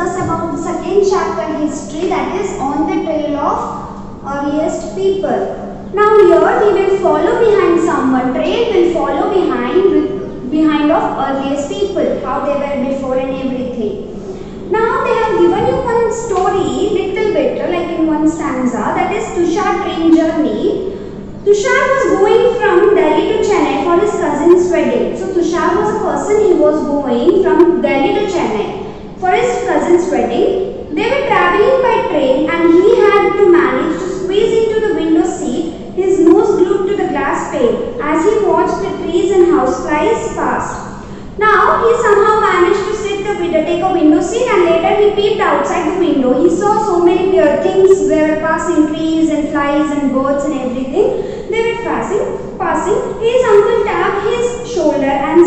discuss about the second chapter, history, that is on the trail of earliest people. Now here we will follow behind someone. Trail will follow behind of earliest people, how they were before and everything. Now they have given you one story, little bit like in one stanza, that is Tushar train journey. Tushar was going from Delhi to Chennai for his cousin's wedding. So Tushar was a person, he was going from Delhi to Chennai for his cousin's wedding. They were travelling by train and he had to manage to squeeze into the window seat, his nose glued to the glass pane as he watched the trees and houseflies pass. Now he somehow managed to take a window seat, and later he peeped outside the window. He saw so many weird things. There were passing trees and flies and birds and everything. They were passing. His uncle tapped his shoulder and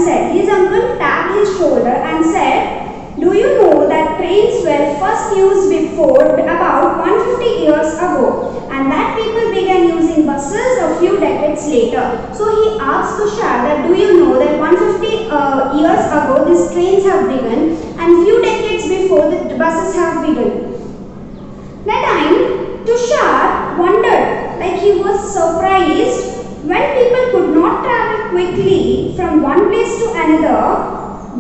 said, "Do you know that trains were first used before about 150 years ago, and that people began using buses a few decades later?" So he asked Tushar that, "Do you know that 150 years ago these trains have begun, and few decades before the buses have begun?" That time Tushar wondered, like he was surprised, when people could not travel quickly from one place to another,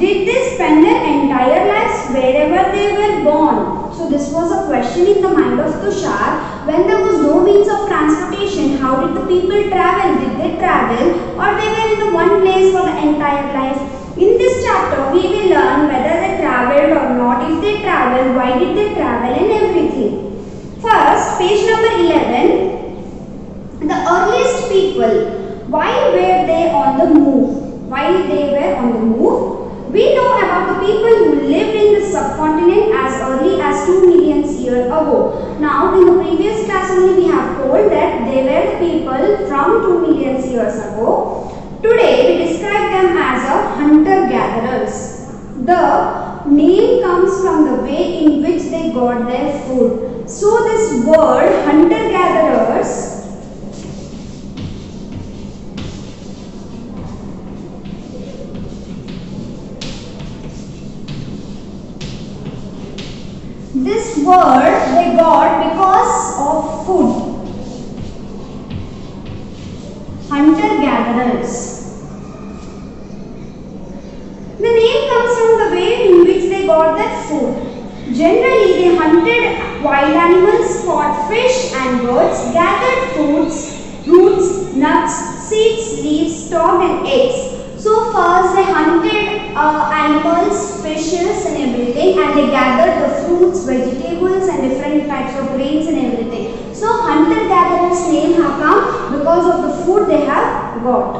did they spend their entire lives wherever they were born? So this was a question in the mind of Tushar. When there was no means of transportation, how did the people travel? Did they travel, or they were in the one place for the entire life? In this chapter, we will learn whether they traveled or not. If they traveled, why did they travel, and everything. First, page number 11. The earliest people. Why were they on the move? We know about the people who lived in the subcontinent as early as 2 million years ago. Now, in the previous class only we have told that they were the people from 2 million years ago. Today, we describe them as a hunter-gatherers. The name comes from the way in which they got their food. So, this word hunter-gatherers, this word they got because of food. Hunter-gatherers. The name comes from the way in which they got their food. Generally, they hunted wild animals, caught fish and birds, gathered fruits, roots, nuts, seeds, leaves, stocked and eggs. So first they hunted animals, fishes and everything, and they gathered the fruits, vegetables and different types of grains and everything. So hunter-gatherers name have come because of the food they have got.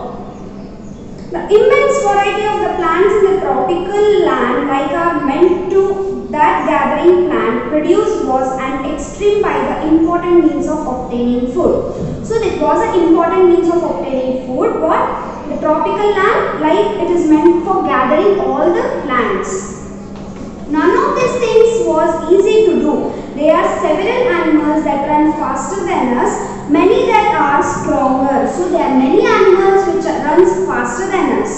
The immense variety of the plants in the tropical land are meant to that gathering plant produce was an extreme by the important means of obtaining food. So it was an important means of obtaining food, but the tropical land, it is meant for gathering all the plants. None of these things was easy to do. There are several animals that run faster than us, many that are stronger. So there are many animals which runs faster than us,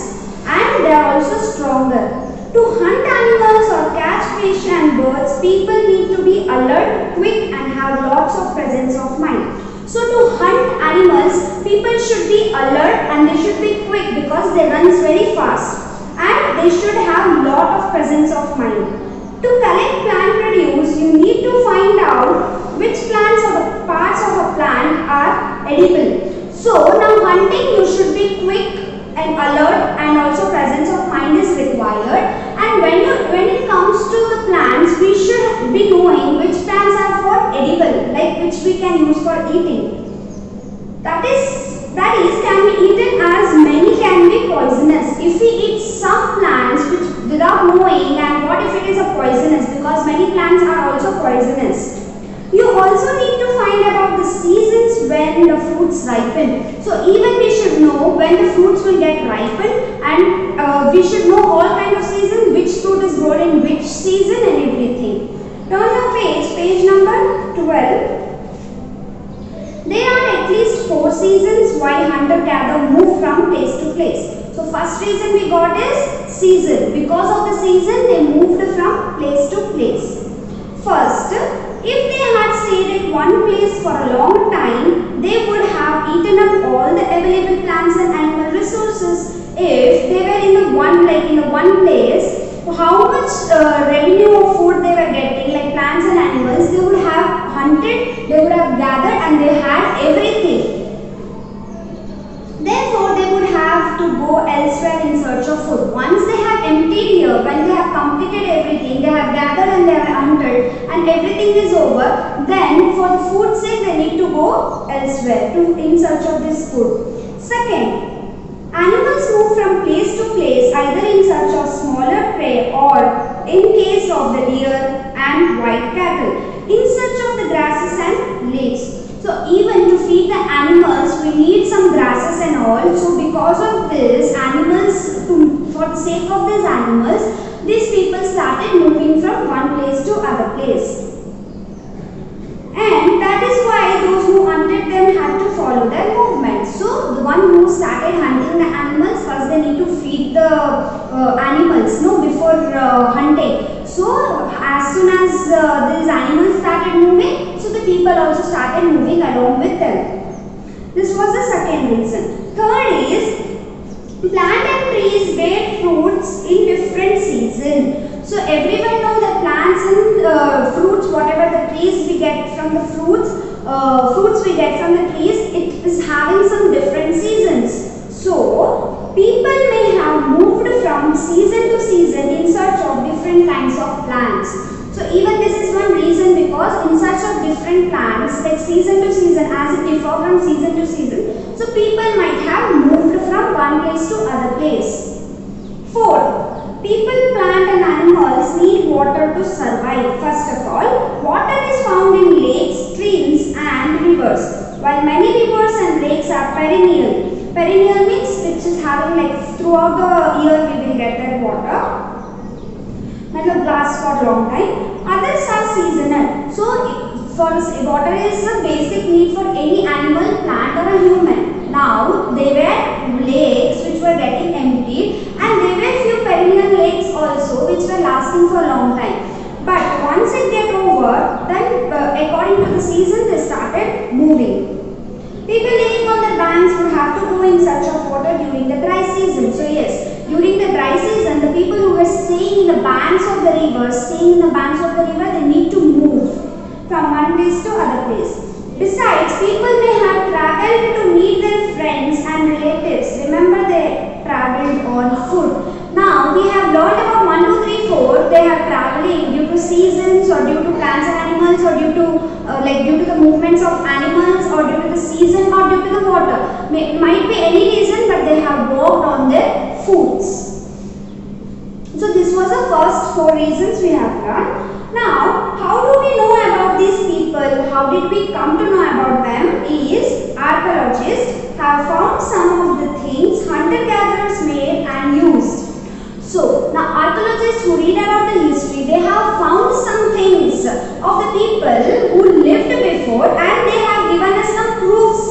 and they are also stronger. To hunt animals or catch fish and birds, people need to be alert, quick and have lots of presence of mind. So to hunt animals, people should be alert and they should be quick because they run very fast, and they should have lot of presence of mind. To collect plant produce, you need to find out which plants or the parts of a plant are edible. So now hunting, you should be quick and alert, and also presence of mind is required. And when it comes to the plants, we should be knowing which plants are for edible, like which we can use for eating. That is can be eaten, as many can be poisonous. If we eat some plants which without knowing, and what if it is a poisonous, because many plants are also poisonous. You also need to find about the seasons when the fruits ripen. So even we should know when the fruits will get ripened, and we should know all kind of seasons, which fruit is grown in which season and everything. Turn the page number 12. There are at least 4 seasons why hunter-gatherer move from place to place. So first reason we got is season. Because of the season they moved from place to place. First, if they had stayed at one place for a long time, they would have eaten up all the available plants and animal resources. If they were in the one place, how much revenue of food they were getting, like plants and animals, they would have hunted, they would have gathered, and they had everything. Therefore, they would have to go elsewhere in search of food. Once they have emptied here, when they have completed everything, they have gathered and they have hunted, and everything is over, then for the food's sake, they need to go elsewhere in search of this food. Second, animals move from place to place either in search of smaller prey or, in case of the deer and white cattle, in search of the grasses and leaves. So even to feed the animals, we need some grasses and all. So because of this, for the sake of these animals, these people started moving from one place to other place. And that is why those who hunted them had to follow their movement. So the one who started hunting the animals, first they need to feed the animals before hunting. So as soon as these animals started moving, so the people also started moving along with them. This was the second reason. Third is, plant and trees bear fruits in different seasons. So everyone knows that plants and fruits, whatever the trees we get from the fruits we get from the trees, it is having some different seasons. So people may have moved from season to season in search of different kinds of plants. So even this is one reason, because in search of different plants, like season to season, as it differs from season to season, so people might have moved from one place to other place. Fourth, people, plant and animals need water to survive. First of all, water is found in lakes, streams and rivers. While many rivers and lakes are perennial. Perennial means which is having like throughout the year we will get that water. That will last for a long time. Others are seasonal. So water is a basic need for any animal, plant or a human. Now they were lakes which were getting emptied, and there were few perennial lakes also which were lasting for a long time. But once it get over, then according to the season they started moving. People living on the banks would have to go in search of water during the dry season. So yes, during the dry season, the people who were staying in the banks of the river, they need to move from one place to other place. Besides, people may have traveled to meet their friends and relatives. Remember, they traveled on foot. Now, we have learned about 1, 2, 3, 4. They are traveling due to seasons, or due to plants and animals, or due to the movements of animals, or due to the season, or due to the water. Might be any reason, but they have walked on their foots. So this was the first 4 reasons we have learned. Now, how do we know about these people? How did we come to know about them? Is archaeologists have found some of the things hunter-gatherers made and used. So, now archaeologists who read about the history, they have found some things of the people who lived before, and they have given us some proofs.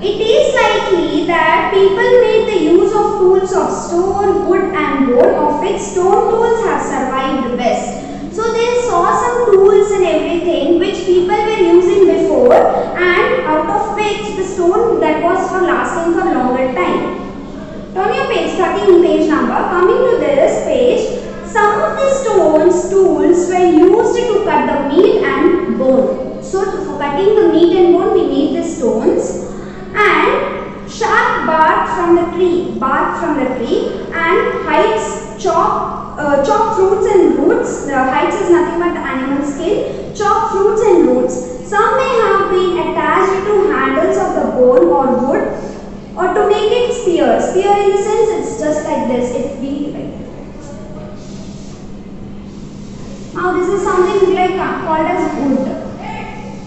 It is likely that people made the use of tools of stone, wood and bone, of which stone tools have survived best. So they saw some tools and everything which people were using before, and out of which the stone that was for lasting for longer time. Turn your page, starting page number. Coming to this page, some of the stones, tools were used to cut the meat and bone. So for cutting the meat and bone, we need the stones. And sharp bark from the tree, and hides, chop fruits and roots. The hides is nothing but the animal skin. Chop fruits and roots. Some may have been attached to handles of the bone or wood, or to make it spear. Spear in the sense it's just like this. Now this is something like called as wood.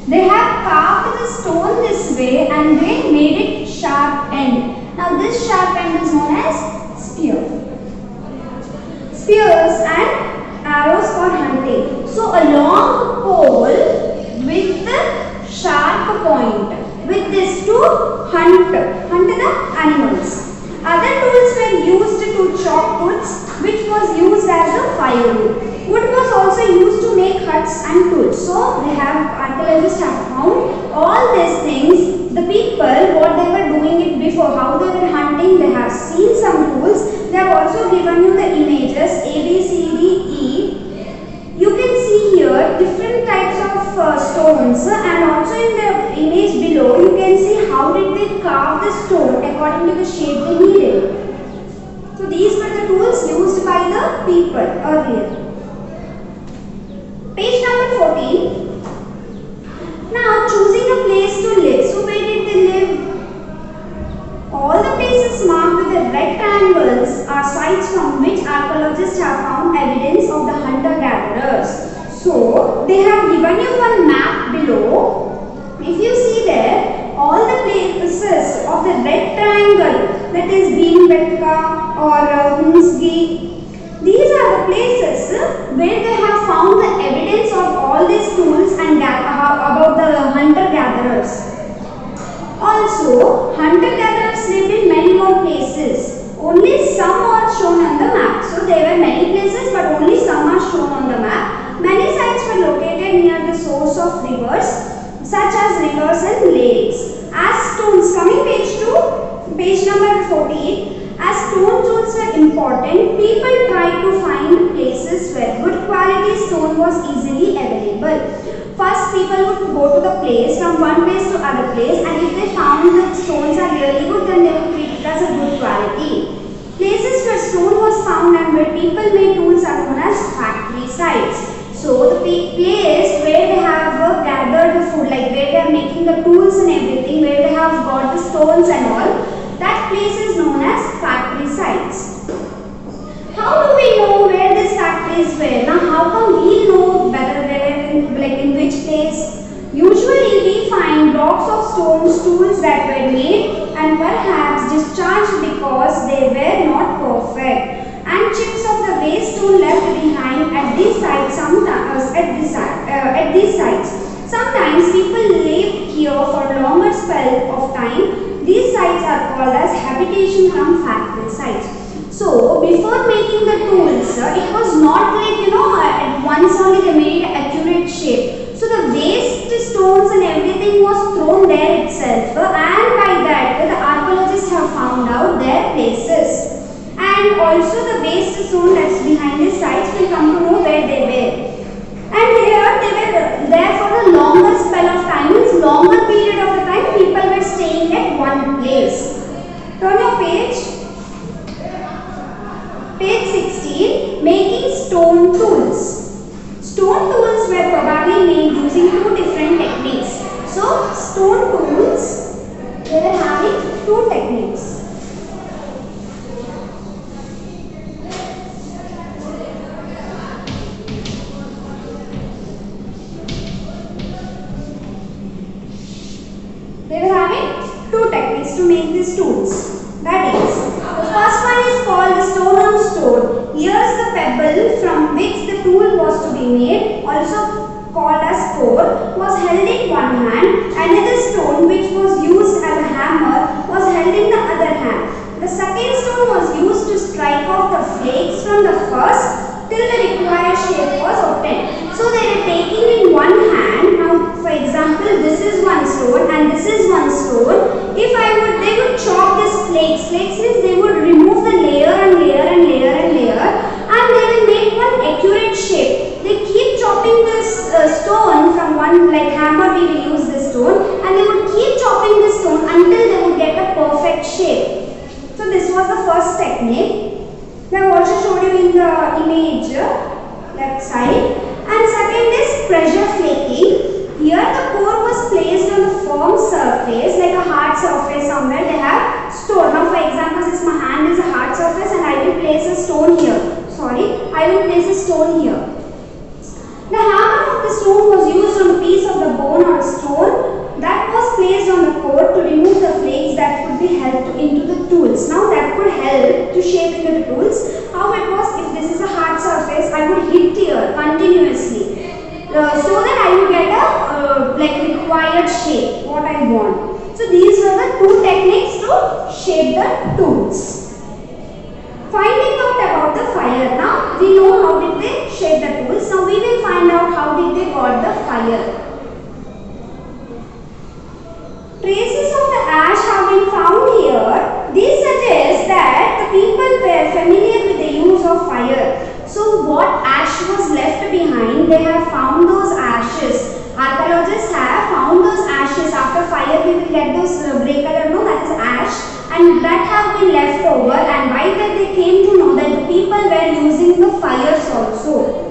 They have carved the stone this way and they made it sharp end. Now this sharp end is known as spear. Spears and arrows for hunting. So a long pole with the sharp point. With this to hunt the animals. Other tools were used to chop woods, which was used as a firewood. Wood was also used to make huts and tools. So archaeologists have found all these things. The people, what they were doing it before, how they were hunting, they have seen some tools. They have also given you the images A, B, C, D, E. You can see here different types of stones, and also in the image below you can see how did they carve the stone according to the shape they needed. So these were the tools used by the people earlier. Page number 14. Now choosing a place to live. So where did they live? All the places marked with the rectangles are sites from which archaeologists have found evidence of the hunter-gatherers. So they have given you one map below. If you see there, all the places of the rectangle, that is Bhimbetka or Hunsgi, these are the places where they have found the evidence of all these tools and about the hunter-gatherers. Also, hunter-gatherers lived in many more places. Only some are shown on the map. So there were many places, but only some are shown on the map. Many sites were located near the source of rivers, such as rivers and lakes. As stones, coming page number 14, as stone tools were important, people tried to find places where good quality stone was easily available. First, people would go to the place, from one place to other place, and if they found the stones are really good, then they would treat it as a good quality. Places where stone was found and where people made tools are known as factory sites. So the place where they have gathered the food, like where they are making the tools and everything, where they have got the stones and all, that place is known as factory sites. How do we know where these factories were? Now how come we know better in which place? Usually we find blocks of stones, tools that were made and perhaps discharged because they were not perfect, and chips of the waste stone left behind at these sites. Sometimes people lived here for a longer spell of time. These sites are called as habitation cum factory sites. So before making the tools, it was not like at once only they made accurate shape. So the waste stones and everything was thrown there itself, and by that the archaeologists have found out their places. And also the waste stone that's behind the sites will come to know where they were. And here they were there for a longer spell of time, means longer period of the time people were staying at one place. Turn your page. Page 16, making stone tools. Stone tools were probably made using two different techniques. So, stone tools, they were having two techniques. They were having two techniques to make these tools. That is, the first one is called stone on stone. Here is the pebble from which the tool was to be made, also called as core, was held in one hand. Another stone which was used as a hammer was held in the other hand. The second stone was used to strike off the flakes from the first till the required shape was obtained. So they were taking in one hand. Now for example, this is one stone and this is one stone. If they would chop this flakes. Flakes means they would remove the layer and layer and layer and layer, and they will make one accurate shape. They keep chopping this stone from one, like hammer we will use this stone, and they would keep chopping this stone until they would get a perfect shape. So this was the first technique. They have also showed you in the image left side. And second is pressure flaking. Here the core was placed on a firm surface, like a hard surface somewhere. They have stored. Now for example, since my hand is a hard surface and I will place a stone here. I will place a stone here. The hammer of the stone was used on a piece of the bone or stone that was placed on the core to remove the flakes that could be held into the tools. Now that could help to shape into the tools. How it was, if this is a hard surface, I would hit here continuously. So that I will get a required shape, what I want. So these were the two techniques to shape the tools. Finding out about the fire. Now we know how did they share the tools. Now we will find out how did they got the fire. Traces of the ash have been found here. This suggests that the people were familiar with the use of fire. So what ash was left behind, they have found those ashes. Archaeologists have found those ashes. After fire we will get those grey color, no, that is ash, and that have been left over, and by that they came to know that the people were using the fires also.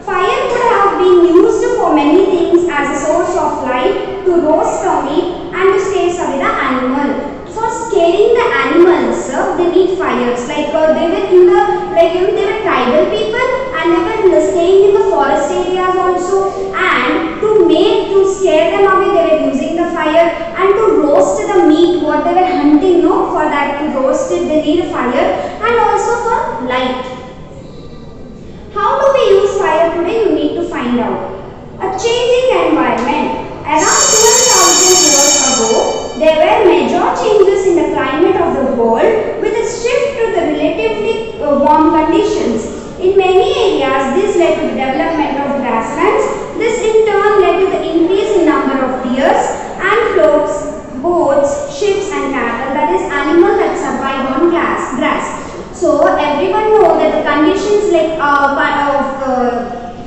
Fire could have been used for many things as a source of light, to roast the meat and to scare away the animal. For scaring the animals, they need fires. Like they were in the they were tribal people and they were staying in the forest areas also. And to scare them away, they were using the fire. And to roast the meat, what they were hunting, no, for that to roast it, they need fire. And also for light. How do we use fire today? You need to find out. A changing environment. Around 12,000 years ago, there were major changes in the climate of the world with a shift to the relatively warm conditions. In many areas, this led to the development of grasslands. This in turn led to the increase in number of deers and floats, boats, ships and cattle, that is animals that survive on grass. So everyone knows that the conditions like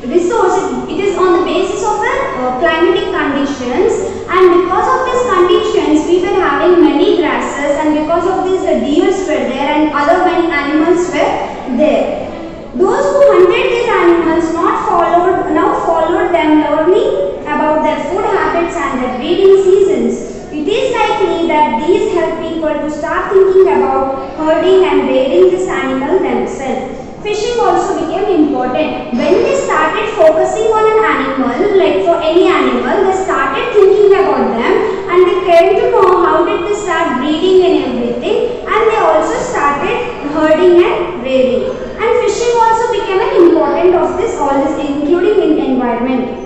resource, it is on the basis of the climatic conditions, and because of these conditions we were having many grasses, and because of this the deers were there and other many animals were there. Those who hunted these animals now followed them, learning about their food habits and their breeding seasons. It is likely that these help people to start thinking about herding and rearing this animal themselves. Fishing also became important. When they started focusing on an animal, like for any animal, they started thinking about them and they came to know how did they start breeding and everything, and they also started herding and rearing. And fishing also became an important of this, all this including in environment.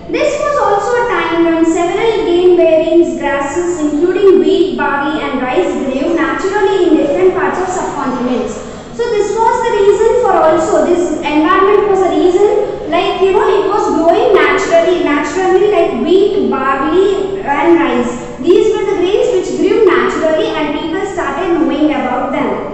This was also a time when several grain-bearing grasses including wheat, barley and rice grew naturally in different parts of subcontinents. So this was the reason for also this environment was a reason, like it was growing naturally like wheat, barley and rice. These were the grains which grew naturally and people started knowing about them.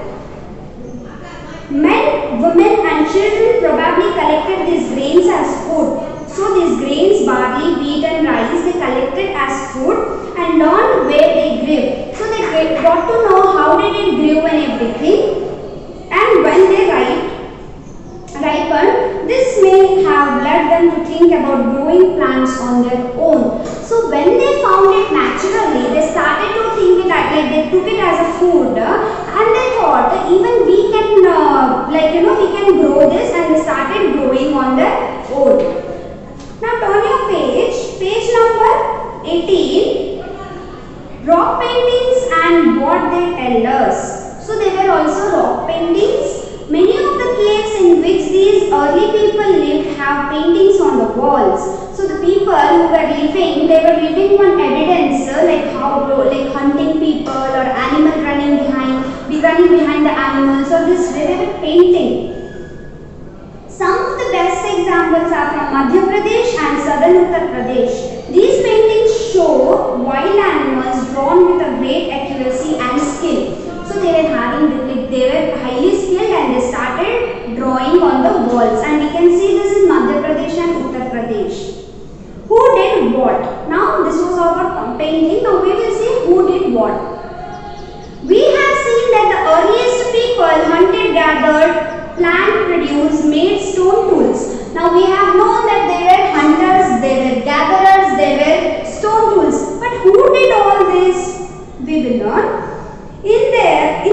Men, women and children probably collected these grains as food. So these grains, barley, wheat and rice, they collected as food and learned where they grew. So they got to know how did it grew and everything. And when they ripened, this may have led them to think about growing plants on their own. So when they found it naturally, they started to think it like they took it as a food, and they thought even we can we can grow this, and they started growing on their own. Now turn your page number 18. Rock paintings and what they tell us. So there were also rock paintings. Many of the caves in which these early people lived have paintings on the walls. So the people who were living, they were living on evidence like hunting people or animal running behind the animals, or this way they were painting. Some of the best examples are from Madhya Pradesh and southern Uttar Pradesh. These paintings show wild animals drawn with a great accuracy and skill. So they were highly skilled and they started drawing on the walls, and we can see this in Madhya Pradesh and Uttar Pradesh. Who did what? Now this was about painting. Now we will see who did what. We have seen that the earliest people hunted, gathered, plant, produced, made stone tools. Now we have known that they were hunters, they were gatherers, they were stone tools. But who did all this? We will learn. Is there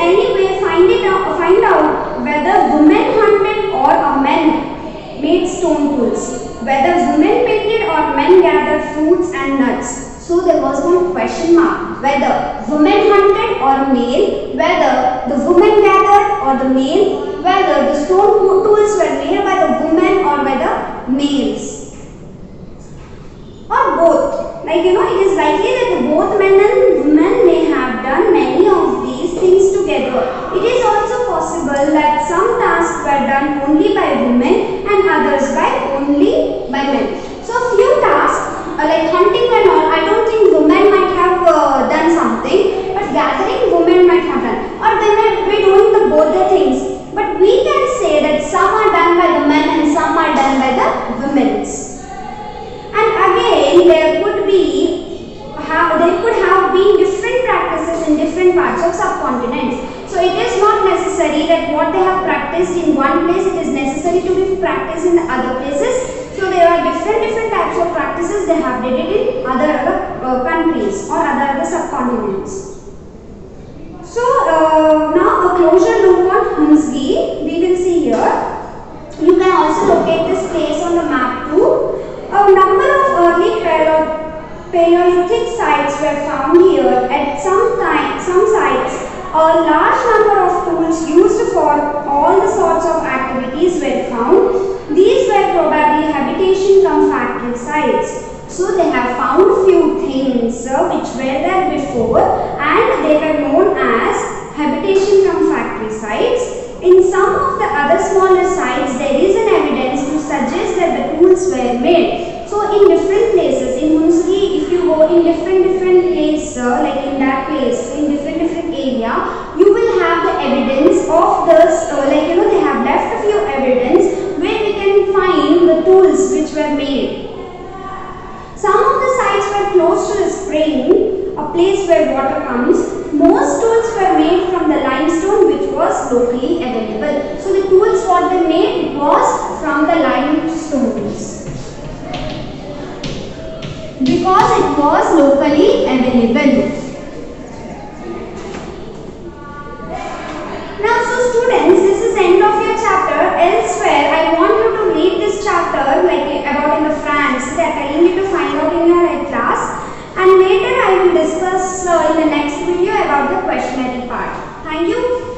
any way find out whether women hunted or a men made stone tools? Whether women painted or men gathered fruits and nuts. So there was one question mark. Whether women hunted or male, whether the woman gathered or the male, whether the stone tools were made by the women or by the males. Or both. It is likely that both men and women may have done many of these things together. It is also possible possible that some tasks were done only by women and others by only by men. So few tasks like hunting and all, I don't think women might have done something, but gathering women might have done, or they might be doing the both the things. But we can say that some are done by the men and some are done by the women's. And again, there could have been different practices in different parts of subcontinents. So it is not necessary that what they have practiced in one place, it is necessary to be practiced in the other places. So there are different types of practices they have did it in other countries or other subcontinents. So now a closer look on Huntsgi, we will see here. You can also locate this place on the map too. A number of early Paleolithic sites were found here. At some sites, a large number of tools used for all the sorts of activities were found. These were probably habitation cum factory sites. So they have found few things which were there before, and they were known as habitation cum factory sites. In some of the other smaller sites, there is an evidence to suggest that the tools were made. So in different places, in Huntsgi, if you go in different place, like in that place, in different area, you will have the evidence of this, they have left a few evidence where we can find the tools which were made. Some of the sites were close to the spring, a place where water comes. Most tools were made from the limestone which was locally available. So the tools what they made was from the limestones, because it was locally available. Now, so students, this is end of your chapter. Elsewhere, I want you to read this chapter like about in the France. They are telling you to find out in your class. And later I will discuss in the next video about the questionnaire part. Thank you.